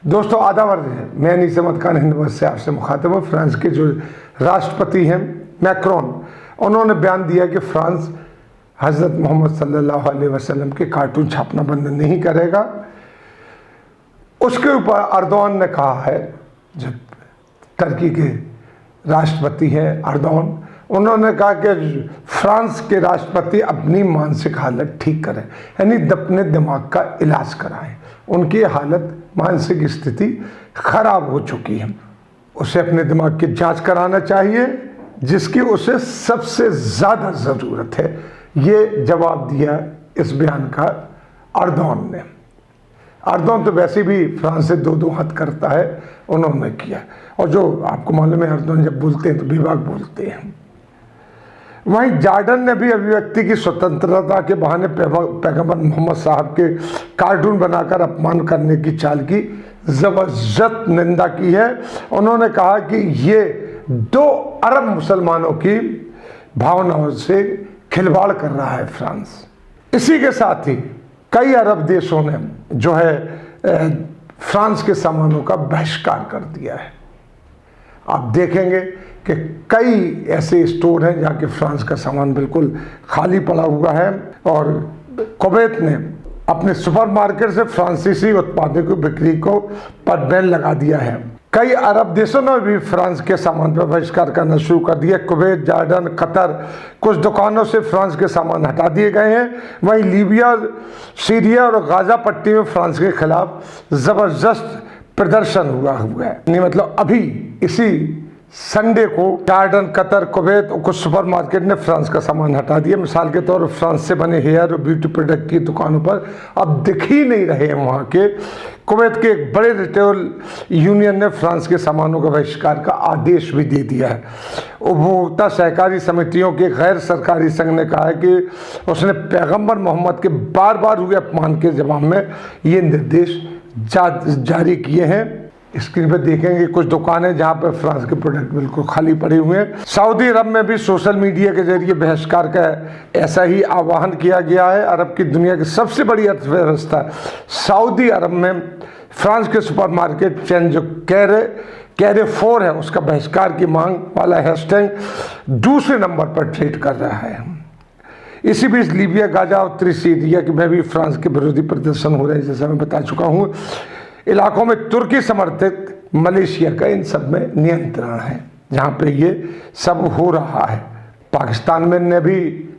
दोस्तों आदाब है, मैं अनीस अहमद खान हिंद से आपसे मुखातिब हूँ। फ्रांस के जो राष्ट्रपति हैं मैक्रोन, उन्होंने बयान दिया कि फ्रांस हज़रत मोहम्मद सल्लल्लाहु अलैहि वसल्लम के कार्टून छापना बंद नहीं करेगा। उसके ऊपर अर्दोआन ने कहा है, जो टर्की के राष्ट्रपति हैं अर्दोआन, उन्होंने कहा कि फ्रांस के राष्ट्रपति अपनी मानसिक हालत ठीक करें, यानी अपने दिमाग का इलाज कराएं। उनकी हालत, मानसिक स्थिति खराब हो चुकी है, उसे अपने दिमाग की जांच कराना चाहिए, जिसकी उसे सबसे ज़्यादा ज़रूरत है। ये जवाब दिया इस बयान का अर्दोआन ने। अर्दोआन तो वैसे भी फ्रांस से दो हाथ करता है, उन्होंने किया। और जो आपको मालूम है, अर्दोआन जब बोलते हैं तो बेबाक बोलते हैं। वहीं जॉर्डन ने भी अभिव्यक्ति की स्वतंत्रता के बहाने पैगंबर मोहम्मद साहब के कार्टून बनाकर अपमान करने की चाल की जबरदस्त निंदा की है। उन्होंने कहा कि ये 2 अरब मुसलमानों की भावनाओं से खिलवाड़ कर रहा है फ्रांस। इसी के साथ ही कई अरब देशों ने जो है फ्रांस के सामानों का बहिष्कार कर दिया है। आप देखेंगे कि कई ऐसे स्टोर हैं जहाँ के फ्रांस का सामान बिल्कुल खाली पड़ा हुआ है। और कुवैत ने अपने सुपरमार्केट से फ्रांसीसी उत्पादों की बिक्री को पर बैन लगा दिया है। कई अरब देशों ने भी फ्रांस के सामान पर बहिष्कार करना शुरू कर दिया। कुवैत, जॉर्डन, कतर, कुछ दुकानों से फ्रांस के सामान हटा दिए गए हैं। वहीं लीबिया, सीरिया और गाजा पट्टी में फ्रांस के खिलाफ ज़बरदस्त प्रदर्शन हुआ है। नहीं मतलब अभी इसी संडे को जॉर्डन, कतर, कुवैत और कुछ सुपरमार्केट ने फ्रांस का सामान हटा दिया। मिसाल के तौर पर फ्रांस से बने हेयर और ब्यूटी प्रोडक्ट की दुकानों पर अब दिख ही नहीं रहे हैं वहाँ के। कुवैत के एक बड़े रिटेल यूनियन ने फ्रांस के सामानों का बहिष्कार का आदेश भी दे दिया है। उपभोक्ता सहकारी समितियों के गैर सरकारी संघ ने कहा है कि उसने पैगंबर मोहम्मद के बार बार हुए अपमान के जवाब में ये निर्देश जारी किए हैं। स्क्रीन पर देखेंगे कुछ दुकानें जहां पर फ्रांस के प्रोडक्ट बिल्कुल खाली पड़े हुए हैं। सऊदी अरब में भी सोशल मीडिया के जरिए बहिष्कार का ऐसा ही आह्वान किया गया है। अरब की दुनिया की सबसे बड़ी अर्थव्यवस्था सऊदी अरब में फ्रांस के सुपरमार्केट चेन जो कैरेफोर है, उसका बहिष्कार की मांग वाला हैशटैग दूसरे नंबर पर ट्वीट कर रहा है। इसी बीच लीबिया, गाजा और उत्तरी सीरिया में भी फ्रांस के विरोधी प्रदर्शन हो रहे हैं। जैसा मैं बता चुका हूँ, इलाकों में तुर्की समर्थित मलेशिया का इन सब में नियंत्रण है, जहाँ पे ये सब हो रहा है। पाकिस्तान में ने भी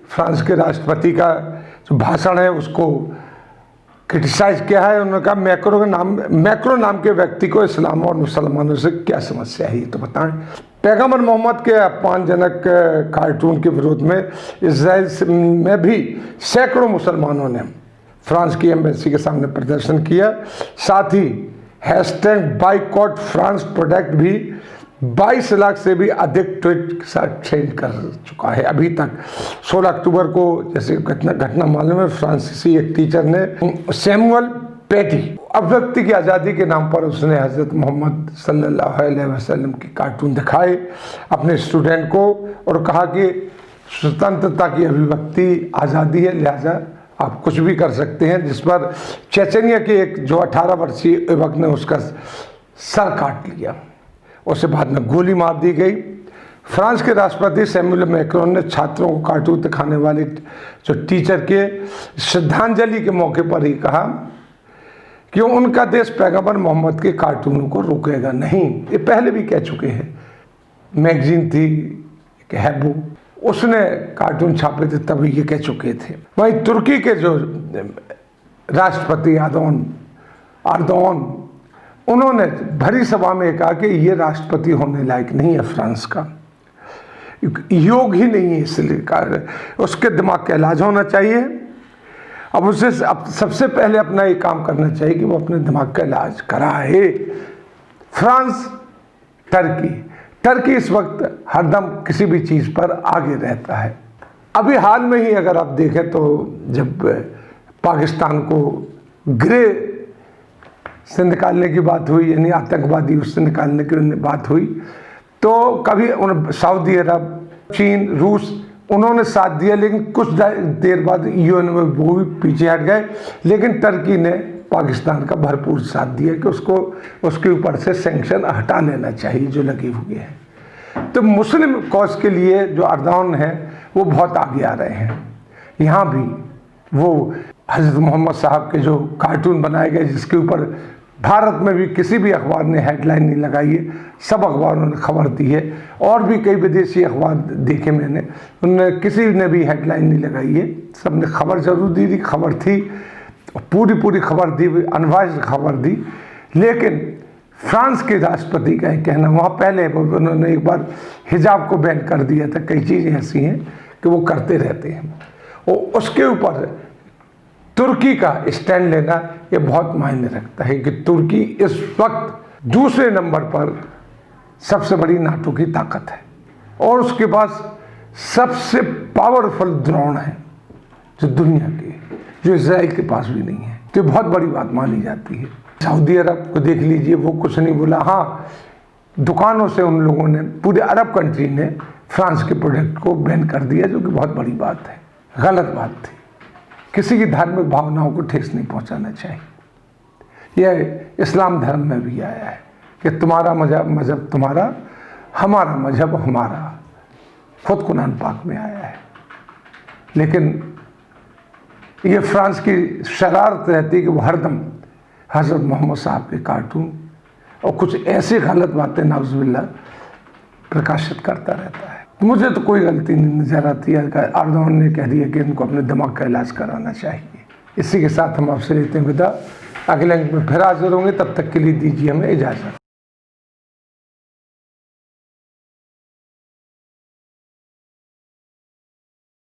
फ्रांस के राष्ट्रपति का जो भाषण है उसको क्रिटिसाइज किया है। उन्होंने कहा मैक्रो नाम के व्यक्ति को इस्लाम और मुसलमानों से क्या समस्या है, ये तो बताएं। पैगंबर मोहम्मद के अपमानजनक कार्टून के विरोध में इजराइल में भी सैकड़ों मुसलमानों ने फ्रांस की एम्बेसी के सामने प्रदर्शन किया। साथ ही हैशटैग बाइकॉट फ्रांस प्रोडक्ट भी 22 लाख से भी अधिक ट्वीट के साथ ट्रेंड कर चुका है अभी तक। 16 अक्टूबर को जैसे घटना मालूम है, फ्रांसीसी एक टीचर ने सैमुअल पैटी अभिव्यक्ति की आज़ादी के नाम पर उसने हज़रत मोहम्मद सल्लल्लाहु अलैहि वसल्लम की कार्टून दिखाए अपने स्टूडेंट को और कहा कि स्वतंत्रता की अभिव्यक्ति आज़ादी है, लिहाजा आप कुछ भी कर सकते हैं। जिस पर चेचनिया के एक जो 18 वर्षीय युवक ने उसका सर काट लिया, उसे बाद में गोली मार दी गई। फ्रांस के राष्ट्रपति सैमुअल मैक्रोन ने छात्रों को कार्टून दिखाने वाले जो टीचर के श्रद्धांजलि के मौके पर ही कहा कि उनका देश पैगंबर मोहम्मद के कार्टूनों को रोकेगा नहीं। ये पहले भी कह चुके हैं। मैगजीन थी हैबू, उसने कार्टून छापे थे, तभी ये कह चुके थे। वहीं तुर्की के जो राष्ट्रपति अर्दोआन, उन्होंने भरी सभा में कहा कि ये राष्ट्रपति होने लायक नहीं है फ्रांस का, योग ही नहीं है, इसलिए उसके दिमाग का इलाज होना चाहिए। अब उसे सबसे पहले अपना ये काम करना चाहिए कि वो अपने दिमाग का इलाज कराए। फ्रांस, टर्की इस वक्त हरदम किसी भी चीज़ पर आगे रहता है। अभी हाल में ही अगर आप देखें तो जब पाकिस्तान को ग्रे से निकालने की बात हुई, यानी आतंकवादी उससे निकालने की बात हुई, तो कभी सऊदी अरब, चीन, रूस उन्होंने साथ दिया, लेकिन कुछ देर बाद यूएन में वो भी पीछे हट गए। लेकिन टर्की ने पाकिस्तान का भरपूर साथ दिया कि उसको उसके ऊपर से सैंक्शन हटा लेना चाहिए जो लगे हुए हैं। तो मुस्लिम कॉज के लिए जो अर्दोगान है वो बहुत आगे आ रहे हैं। यहाँ भी वो हज़रत मोहम्मद साहब के जो कार्टून बनाए गए, जिसके ऊपर भारत में भी किसी भी अखबार ने हेडलाइन नहीं लगाई है, सब अखबारों ने खबर दी है, और भी कई विदेशी अखबार देखे मैंने, उनने किसी ने भी हेडलाइन नहीं लगाई है, सब ने खबर जरूर दी थी, खबर थी, पूरी खबर दी, अनवाइज्ड खबर दी। लेकिन फ्रांस के राष्ट्रपति का कहना, वहाँ पहले उन्होंने एक बार हिजाब को बैन कर दिया था, कई चीज़ें ऐसी हैं कि वो करते रहते हैं, और उसके ऊपर तुर्की का स्टैंड लेना ये बहुत मायने रखता है कि तुर्की इस वक्त दूसरे नंबर पर सबसे बड़ी नाटो की ताकत है, और उसके पास सबसे पावरफुल ड्रोन है जो दुनिया के, जो इजराइल के पास भी नहीं है। तो बहुत बड़ी बात मानी जाती है। सऊदी अरब को देख लीजिए, वो कुछ नहीं बोला। हाँ, दुकानों से उन लोगों ने, पूरे अरब कंट्री ने फ्रांस के प्रोडक्ट को बैन कर दिया, जो कि बहुत बड़ी बात है, गलत बात थी। किसी की धार्मिक भावनाओं को ठेस नहीं पहुंचाना चाहिए। यह इस्लाम धर्म में भी आया है कि तुम्हारा मजहब तुम्हारा, हमारा मजहब हमारा, खुद कुरान पाक में आया है। लेकिन ये फ्रांस की शरारत रहती है कि वो हरदम हज़रत मोहम्मद साहब के कार्टून और कुछ ऐसी गलत बातें नाउज़ुबिल्लाह प्रकाशित करता रहता है। मुझे तो कोई गलती नहीं नजर आती है। अर्दोगान ने कह दिया कि इनको अपने दिमाग का इलाज कराना चाहिए। इसी के साथ हम आपसे लेते हैं विदा। अगले अंक में फिर हाजिर होंगे, तब तक के लिए दीजिए हमें इजाज़त।